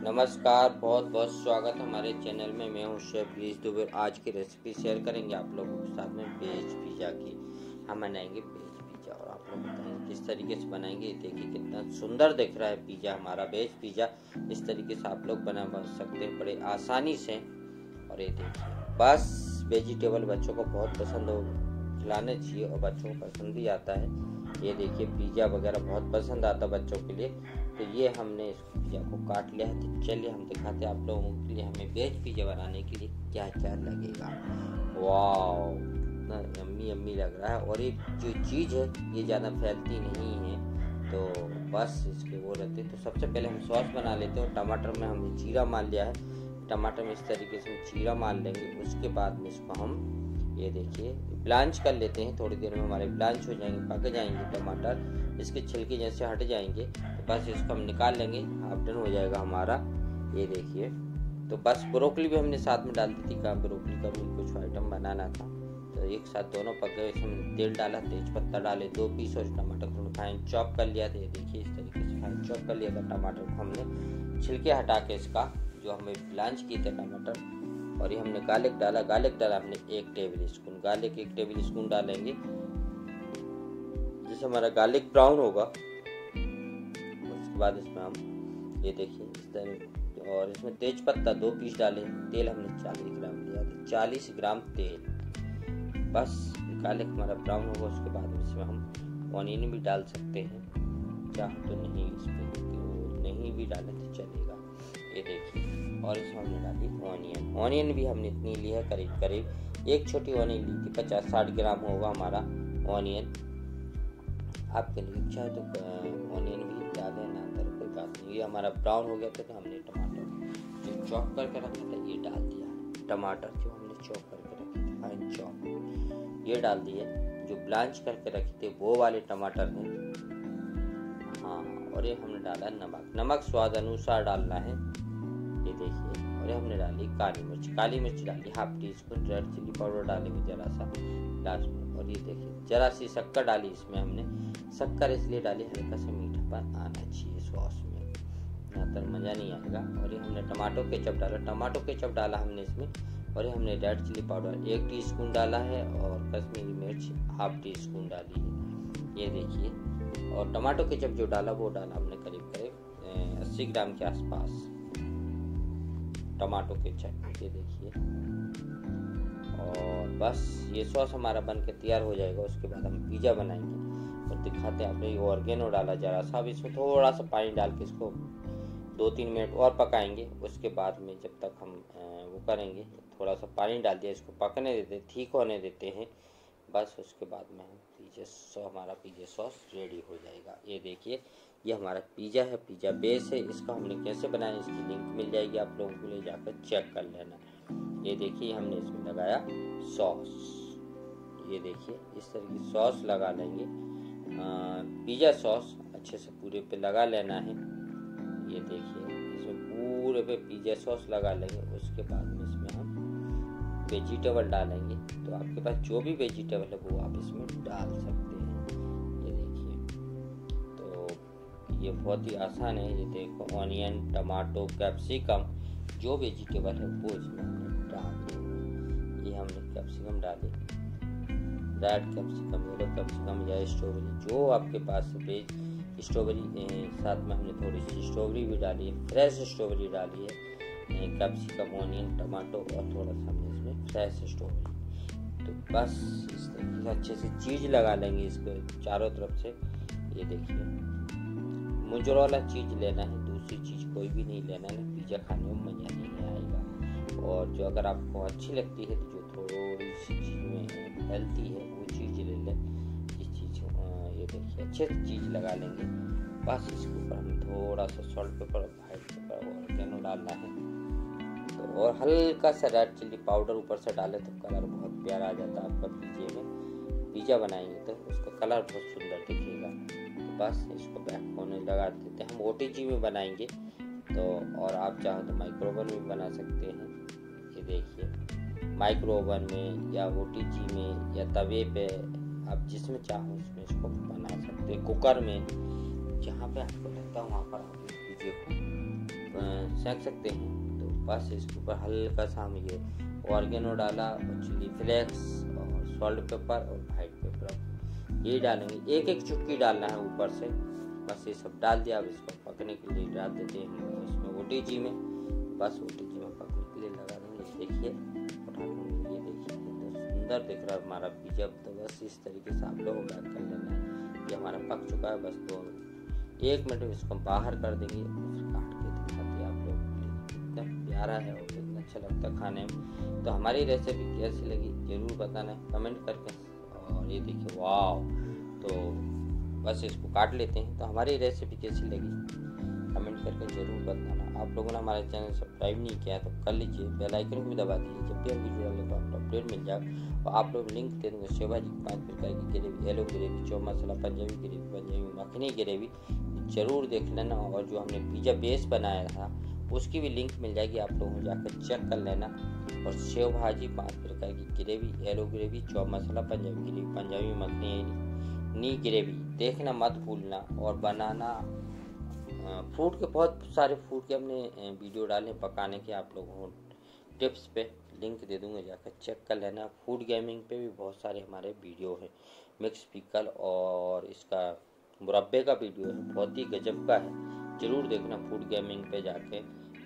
नमस्कार, बहुत बहुत स्वागत हमारे चैनल में। मैं हूं शेफ दुबे। आज की रेसिपी शेयर करेंगे आप लोगों के साथ में वेज पिज़्ज़ा की। हम बनाएंगे वेज पिज़्ज़ा और आप लोग बताएंगे किस तरीके से बनाएंगे। देखिए कितना सुंदर दिख रहा है पिज़्ज़ा, हमारा वेज पिज़्ज़ा। इस तरीके से आप लोग बना सकते हैं बड़े आसानी से। और ये देखिए, बस वेजिटेबल बच्चों को बहुत पसंद हो, खिलाने चाहिए और बच्चों को पसंद भी आता है। ये देखिए पिज़्ज़ा वगैरह बहुत पसंद आता है बच्चों के लिए। तो ये हमने इस पिज़्ज़ा को काट लिया है। तो चलिए हम दिखाते हैं आप लोगों के लिए हमें वेज पिज़्ज़ा बनाने के लिए क्या क्या लगेगा। वाओ, इतना यम्मी यम्मी लग रहा है। और ये जो चीज़ है ये ज़्यादा फैलती नहीं है, तो बस इसके वो रहते। तो सबसे पहले हम सॉस बना लेते हैं। टमाटर में हमने चीरा मार लिया है। टमाटर में इस तरीके से हम चीरा मार लेंगे। उसके बाद में इसको हम ये देखिए ब्लांच कर लेते हैं। थोड़ी देर में हमारे ब्लांच हो जाएंगे, पक जाएंगे टमाटर, इसके छिलके जैसे हट जाएंगे। तो बस इसको हम निकाल लेंगे, हाफ डन हो जाएगा हमारा। ये देखिए, तो बस ब्रोकली भी हमने साथ में डाल दी थी। का ब्रोकली का भी कुछ आइटम बनाना था, तो एक साथ दोनों पक गए। इसमें तेल डाला, तेज पत्ता डाले, 2 पीस, और टमाटर को फाइन चॉप कर लिया था। ये देखिए इस तरीके से फाइन चॉप कर लिया था टमाटर को हमने, छिलके हटा के इसका, जो हमें ब्लांच किए थे टमाटर। और ये हमने गार्लिक डाला हमने 1 table spoon garlic, 1 table spoon डालेंगे। जैसे हमारा गार्लिक ब्राउन होगा उसके बाद इसमें हम ये देखिए इस तरह। और इसमें तेज पत्ता 2 पीस डाले। तेल हमने 40 ग्राम लिया था, 40 ग्राम तेल। बस गार्लिक हमारा ब्राउन होगा उसके बाद इसमें हम ऑनियन भी डाल सकते हैं, चाहे तो नहीं, इसमें नहीं भी डाले तो चलेगा। ये देखिए, और इसमें हमने डाली ऑनियन भी हमने इतनी ली है, करीब 1 छोटी ऑनियन ली थी। 50-60 ग्राम होगा हमारा ऑनियन। आपके लिए इच्छा है तो ऑनियन भी डालें, ना तो कोई बात नहीं। ये हमारा ब्राउन हो गया था, तो हमने टमाटर जो चॉप करके रखा था ये डाल दिया। टमाटर जो हमने चॉप करके रखे थे फाइन चॉप, ये डाल दिए। जो ब्लांच करके रखे थे वो वाले टमाटर हैं, हाँ। और ये हमने डाला नमक स्वाद अनुसार डालना है। ये देखिए, और ये हमने डाली काली मिर्च डाली 1/2 टीस्पून। रेड चिली पाउडर डालेंगे जरा सा लास्ट में। और ये देखिए जरा सी शक्कर डाली इसमें हमने। शक्कर इसलिए डाली, हल्का सा मीठापन आना चाहिए सॉस में, ना तो मज़ा नहीं आएगा। और ये हमने टमाटो केचप डाला हमने इसमें। और ये हमने रेड चिली पाउडर 1 टीस्पून डाला है, और कश्मीरी मिर्च 1/2 टीस्पून डाली है। ये देखिए, और टमाटो केचप जो डाला वो डाला हमने करीब 80 ग्राम के आसपास टमाटो केचप। ये देखिए, और बस ये सॉस हमारा बन के तैयार हो जाएगा। उसके बाद हम पिज़्ज़ा बनाएंगे और दिखाते हैं। आपने ऑर्गेनो डाला जरा सा, अब इसमें थोड़ा सा पानी डाल के इसको 2-3 मिनट और पकाएंगे। उसके बाद में जब तक हम वो करेंगे, थोड़ा सा पानी डाल दिया, इसको पकने देते, ठीक होने देते हैं। बस उसके बाद में हम हमारा पिज़्ज़ा सॉस रेडी हो जाएगा। ये देखिए, ये हमारा पिज़्ज़ा है, पिज़्ज़ा बेस है। इसका हमने कैसे बनाया इसकी लिंक मिल जाएगी आप लोगों के लिए, जाकर चेक कर लेना। ये देखिए हमने इसमें लगाया सॉस। ये देखिए इस तरह की सॉस लगा लेंगे, पिज़्ज़ा सॉस अच्छे से पूरे पे लगा लेना है। ये देखिए इसमें पूरे पे पिज़्ज़ा सॉस लगा लेंगे। उसके बाद में इसमें हम वेजिटेबल डालेंगे। तो आपके पास जो भी वेजिटेबल है वो आप इसमें डाल सकते हैं। ये देखिए, तो ये बहुत ही आसान है। ये देखो, ऑनियन, टमाटो, कैप्सिकम, जो वेजिटेबल है वो इसमें हमने डाल दिया। ये हमने कैप्सिकम डाले, रेड कैप्सिकम, येलो कैप्सिकम या स्ट्रॉबेरी, जो आपके पास वेज स्ट्रॉबेरी, साथ में हमने थोड़ी सी स्ट्रॉबेरी भी डाली है, फ्रेश स्ट्रॉबेरी डाली है। कैप्सिकम, ऑनियन, टमाटो, और थोड़ा सा हमने इसमें फ्रेश स्ट्रॉबेरी। तो बस इस तरीके से अच्छे से चीज़ लगा लेंगे इसको चारों तरफ से। ये देखिए, मोज़रेला चीज़ लेना है, दूसरी चीज़ कोई भी नहीं लेना है, पिज़्ज़ा खाने में मज़ा नहीं आएगा। और जो अगर आपको अच्छी लगती है, तो जो थोड़ी सी चीज़ में हेल्थी है वो चीज़ ले लें। इस चीज़ ये देखिए अच्छे से चीज़ लगा लेंगे। बस इसके ऊपर हमें थोड़ा सा सॉल्ट पेपर, वाइट पेपर और ऑर्गेनो डालना है। तो और हल्का सा रेड चिली पाउडर ऊपर से डाले तो कलर बहुत प्यारा आ जाता है आपका पिज़्ज़े में। पिज़्ज़ा बनाएंगे तो उसका कलर बहुत सुंदर दिखेगा। तो बस इसको बैक होने लगा देते हैं। हम OTG में बनाएंगे, तो और आप चाहो तो माइक्रोवेव में बना सकते हैं। ये देखिए, माइक्रोवेव में या OTG में या तवे पे, आप जिसमें चाहो उसमें इसको बना सकते हैं। कुकर में, जहाँ पे आपको लगता है वहाँ पर आप पिज़्ज़े को सेंक सकते हैं। तो बस इसके ऊपर हल्का सा हम ये ऑर्गेनो डाला और चिली फ्लेक्स और सॉल्ट पेपर और वाइट पेपर ये डालेंगे, एक एक चुटकी डालना है ऊपर से। बस ये सब डाल दिया। अब इसको पकने के लिए डाल देते हैं इसमें ओटीजी में। बस ओटीजी में पकने के लिए लगा देंगे। देखिए ये देखिए तो सुंदर दिख रहा है हमारा पिज्जा। तो बस इस तरीके से आप लोगों को बैक कर लेना है। ये हमारा पक चुका है। बस 1 मिनट में इसको बाहर कर देंगे। काट के दिखाते आप लोग, कितना प्यारा है और कितना अच्छा लगता है खाने में। तो हमारी रेसिपी कैसी लगी जरूर बताना कमेंट करके। और ये देखिए वाह। तो बस इसको काट लेते हैं। तो हमारी रेसिपी कैसी लगी कमेंट करके जरूर बताना। आप लोगों ने हमारे चैनल सब्सक्राइब नहीं किया तो कर लीजिए, बेल आइकन को भी दबा दीजिए। जब भी हम वीडियो डालें तो आपको अपडेट मिल जाए। और आप लोग लिंक दे देंगे सेव भाजी 5 प्रकार की ग्रेवी, येलो ग्रेवी, चौ मसाला, पंजाबी ग्रेवी, पंजाबी मखनी ग्रेवी जरूर देख लेना। और जो हमने पिज़्ज़ा बेस बनाया था उसकी भी लिंक मिल जाएगी, आप लोगों को जाकर चेक कर लेना। और सेव भाजी 5 प्रकार की ग्रेवी, येलो ग्रेवी, चौ मसाला, पंजाबी ग्रेवी, पंजाबी मखनी ग्रेवी देखना मत भूलना। और बनाना फ्रूट के बहुत सारे फ्रूट के हमने वीडियो डाले पकाने के, आप लोगों को टिप्स पे लिंक दे दूंगा, जाकर चेक कर लेना। फूड गेमिंग पे भी बहुत सारे हमारे वीडियो हैं। मिक्स पिकल और इसका मुरब्बे का वीडियो है, बहुत ही गजब का है, जरूर देखना फूड गेमिंग पे जाके।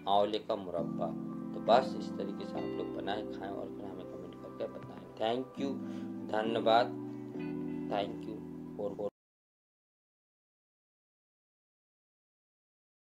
आंवले का मुरब्बा। तो बस इस तरीके से आप लोग बनाएं, खाएं और फिर हमें कमेंट करके बताएं। थैंक यू, धन्यवाद, थैंक यू। और